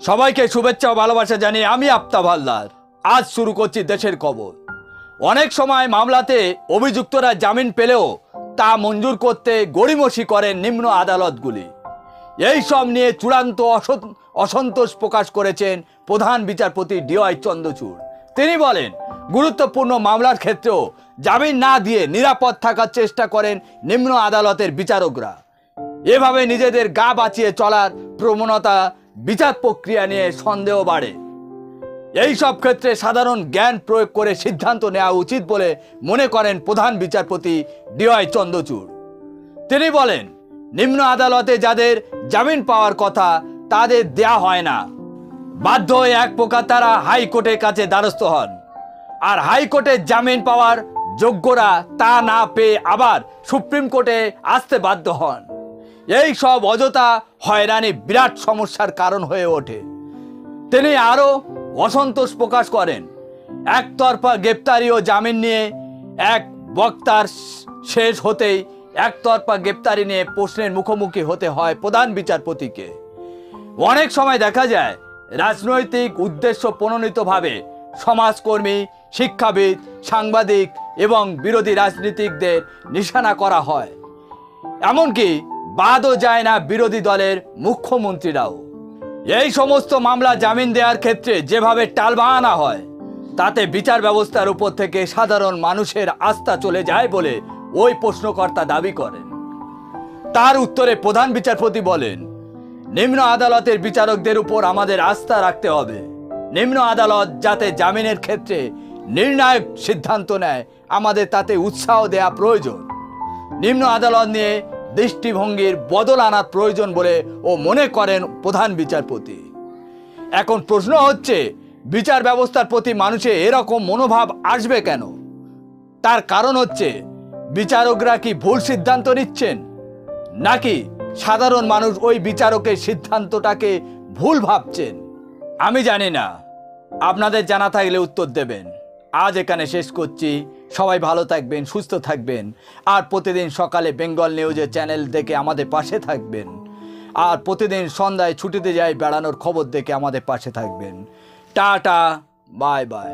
সবাইকে শুভেচ্ছা ও ভালোবাসা জানিয়ে আমি আফতাব হালদার আজ শুরু করছি দেশের খবর। অনেক সময় মামলাতে অভিযুক্তরা জামিন পেলেও তা মঞ্জুর করতে গড়িমসি করেন নিম্ন আদালতগুলি। এই সব নিয়ে চূড়ান্ত অসন্তোষ প্রকাশ করেছেন প্রধান বিচারপতি ডিওয়াই চন্দ্রচূড়। তিনি বলেন, গুরুত্বপূর্ণ মামলার ক্ষেত্রেও জামিন না দিয়ে নিরাপদ থাকার চেষ্টা করেন নিম্ন আদালতের বিচারকরা। এভাবে নিজেদের গা বাঁচিয়ে চলার প্রবণতা বিচার প্রক্রিয়া নিয়ে সন্দেহ বাড়ে। এই সব ক্ষেত্রে সাধারণ জ্ঞান প্রয়োগ করে সিদ্ধান্ত নেওয়া উচিত বলে মনে করেন প্রধান বিচারপতি ডিওয়াই চন্দ্রচূড়। তিনি বলেন, নিম্ন আদালতে যাদের জামিন পাওয়ার কথা তাদের দেয়া হয় না। বাধ্য হয়ে এক প্রকার তারা হাইকোর্টের কাছে দ্বারস্থ হন, আর হাইকোর্টের জামিন পাওয়ার যোগ্যরা তা না পেয়ে আবার সুপ্রিম কোর্টে আসতে বাধ্য হন। এই সব অযথা হয়রানি বিরাট সমস্যার কারণ হয়ে ওঠে। তিনি আরও অসন্তোষ প্রকাশ করেন, একতরফা গ্রেপ্তারি ও জামিন নিয়ে এক বক্তার শেষ হতেই একতরফা গ্রেপ্তারি নিয়ে প্রশ্নের মুখোমুখি হতে হয় প্রধান বিচারপতিকে। অনেক সময় দেখা যায় রাজনৈতিক উদ্দেশ্য প্রণোদিতভাবে সমাজকর্মী, শিক্ষাবিদ, সাংবাদিক এবং বিরোধী রাজনীতিকদের নিশানা করা হয়। এমনকি বাদও যায় না বিরোধী দলের মুখ্যমন্ত্রীরাও। এই সমস্ত মামলা জামিন দেওয়ার ক্ষেত্রে যেভাবে টালবাহানা হয়, তাতে বিচার ব্যবস্থার উপর থেকে সাধারণ মানুষের আস্থা চলে যায় বলে ওই প্রশ্নকর্তা দাবি করেন। তার উত্তরে প্রধান বিচারপতি বলেন, নিম্ন আদালতের বিচারকদের উপর আমাদের আস্থা রাখতে হবে। নিম্ন আদালত যাতে জামিনের ক্ষেত্রে নির্ণায়ক সিদ্ধান্ত নেয়, আমাদের তাতে উৎসাহ দেওয়া প্রয়োজন। নিম্ন আদালত নিয়ে দৃষ্টিভঙ্গির বদল আনার প্রয়োজন বলে ও মনে করেন প্রধান বিচারপতি। এখন প্রশ্ন হচ্ছে, বিচার ব্যবস্থার প্রতি মানুষের এরকম মনোভাব আসবে কেন? তার কারণ হচ্ছে, বিচারকরা কি ভুল সিদ্ধান্ত নিচ্ছেন, নাকি সাধারণ মানুষ ওই বিচারকের সিদ্ধান্তটাকে ভুল ভাবছেন? আমি জানি না, আপনাদের জানা থাকলে উত্তর দেবেন। আজ এখানে শেষ করছি। সবাই ভালো থাকবেন, সুস্থ থাকবেন, আর প্রতিদিন সকালে বেঙ্গল নিউজের চ্যানেল দেখে আমাদের পাশে থাকবেন। আর প্রতিদিন সন্ধ্যায় ছুটিতে যাই বেড়ানোর খবর দেখে আমাদের পাশে থাকবেন। Tata, bye bye.